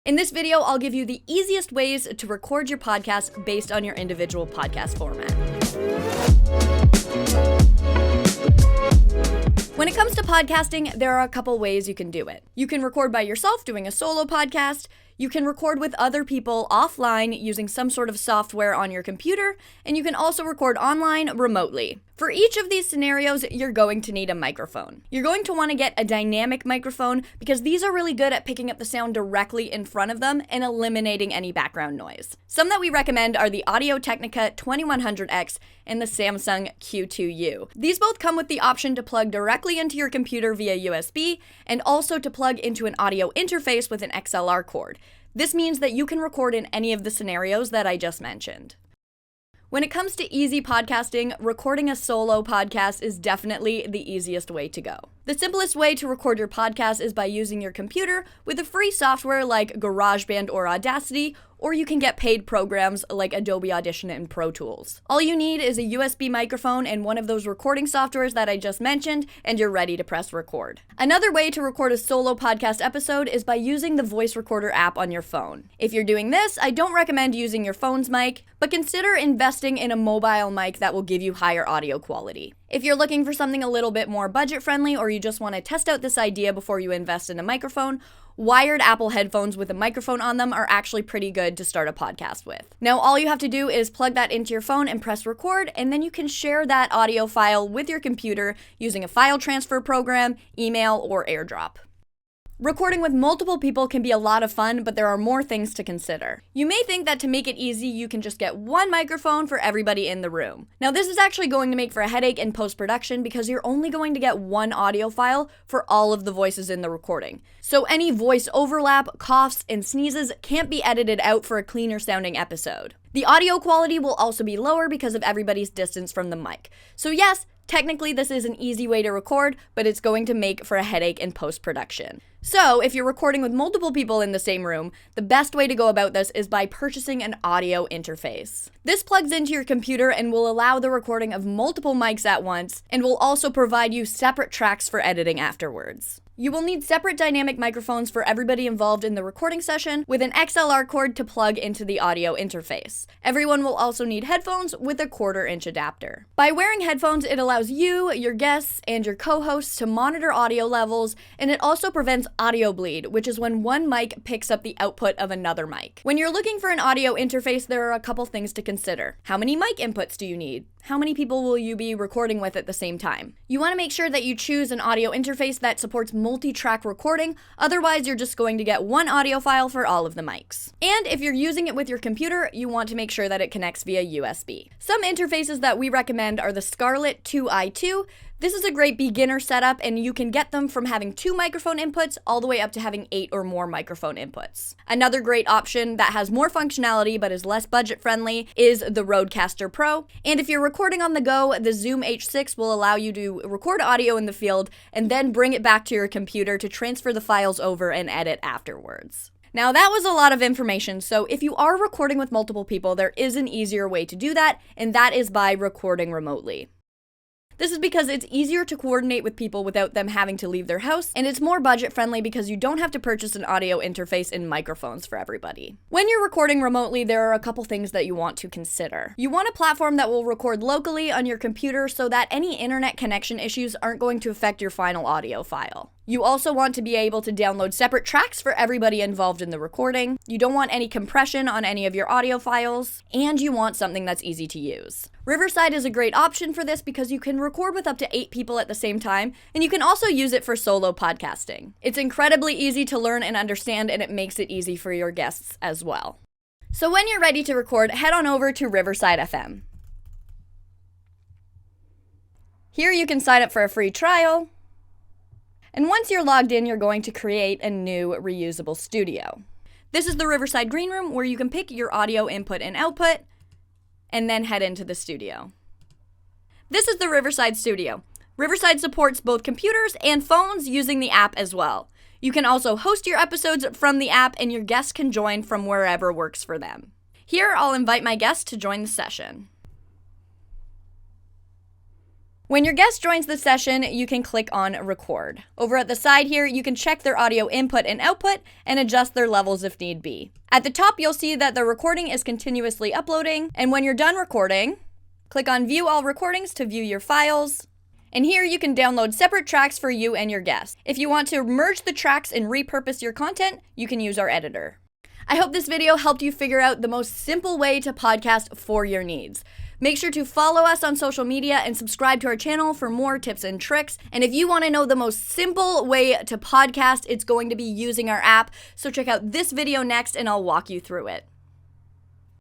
In this video, I'll give you the easiest ways to record your podcast based on your individual podcast format. When it comes to podcasting, there are a couple ways you can do it. You can record by yourself doing a solo podcast. You can record with other people offline using some sort of software on your computer, and you can also record online remotely. For each of these scenarios, you're going to need a microphone. You're going to want to get a dynamic microphone because these are really good at picking up the sound directly in front of them and eliminating any background noise. Some that we recommend are the Audio-Technica 2100X and the Samsung Q2U. These both come with the option to plug directly into your computer via USB and also to plug into an audio interface with an XLR cord. This means that you can record in any of the scenarios that I just mentioned. When it comes to easy podcasting, recording a solo podcast is definitely the easiest way to go. The simplest way to record your podcast is by using your computer with a free software like GarageBand or Audacity, or you can get paid programs like Adobe Audition and Pro Tools. All you need is a USB microphone and one of those recording softwares that I just mentioned, and you're ready to press record. Another way to record a solo podcast episode is by using the voice recorder app on your phone. If you're doing this, I don't recommend using your phone's mic, but consider investing in a mobile mic that will give you higher audio quality. If you're looking for something a little bit more budget-friendly, or you just want to test out this idea before you invest in a microphone, wired Apple headphones with a microphone on them are actually pretty good to start a podcast with. Now, all you have to do is plug that into your phone and press record, and then you can share that audio file with your computer using a file transfer program, email, or AirDrop. Recording with multiple people can be a lot of fun, but there are more things to consider. You may think that to make it easy, you can just get one microphone for everybody in the room. Now, this is actually going to make for a headache in post-production because you're only going to get one audio file for all of the voices in the recording. So any voice overlap, coughs, and sneezes can't be edited out for a cleaner sounding episode. The audio quality will also be lower because of everybody's distance from the mic. So yes, technically this is an easy way to record, but it's going to make for a headache in post-production. So, if you're recording with multiple people in the same room, the best way to go about this is by purchasing an audio interface. This plugs into your computer and will allow the recording of multiple mics at once, and will also provide you separate tracks for editing afterwards. You will need separate dynamic microphones for everybody involved in the recording session with an XLR cord to plug into the audio interface. Everyone will also need headphones with a 1/4-inch adapter. By wearing headphones, it allows you, your guests, and your co-hosts to monitor audio levels, and it also prevents audio bleed, which is when one mic picks up the output of another mic. When you're looking for an audio interface, there are a couple things to consider. How many mic inputs do you need? How many people will you be recording with at the same time? You want to make sure that you choose an audio interface that supports multi-track recording, otherwise you're just going to get one audio file for all of the mics. And if you're using it with your computer, you want to make sure that it connects via USB. Some interfaces that we recommend are the Scarlett 2i2. This is a great beginner setup, and you can get them from having 2 microphone inputs all the way up to having 8 or more microphone inputs. Another great option that has more functionality but is less budget friendly is the Rodecaster Pro. And if you're recording on the go, the Zoom H6 will allow you to record audio in the field and then bring it back to your computer to transfer the files over and edit afterwards. Now, that was a lot of information, so if you are recording with multiple people, there is an easier way to do that, and that is by recording remotely. This is because it's easier to coordinate with people without them having to leave their house, and it's more budget friendly because you don't have to purchase an audio interface and microphones for everybody. When you're recording remotely, there are a couple things that you want to consider. You want a platform that will record locally on your computer so that any internet connection issues aren't going to affect your final audio file. You also want to be able to download separate tracks for everybody involved in the recording. You don't want any compression on any of your audio files, and you want something that's easy to use. Riverside is a great option for this because you can record with up to 8 people at the same time, and you can also use it for solo podcasting. It's incredibly easy to learn and understand, and it makes it easy for your guests as well. So when you're ready to record, head on over to Riverside FM. Here you can sign up for a free trial. And once you're logged in, you're going to create a new reusable studio. This is the Riverside Green Room where you can pick your audio input and output, and then head into the studio. This is the Riverside Studio. Riverside supports both computers and phones using the app as well. You can also host your episodes from the app, and your guests can join from wherever works for them. Here, I'll invite my guest to join the session. When your guest joins the session, you can click on record. Over at the side here, you can check their audio input and output and adjust their levels if need be. At the top, you'll see that the recording is continuously uploading, and when you're done recording, click on View All Recordings to view your files. And here you can download separate tracks for you and your guest. If you want to merge the tracks and repurpose your content, you can use our editor. I hope this video helped you figure out the most simple way to podcast for your needs. Make sure to follow us on social media and subscribe to our channel for more tips and tricks. And if you want to know the most simple way to podcast, it's going to be using our app. So check out this video next and I'll walk you through it.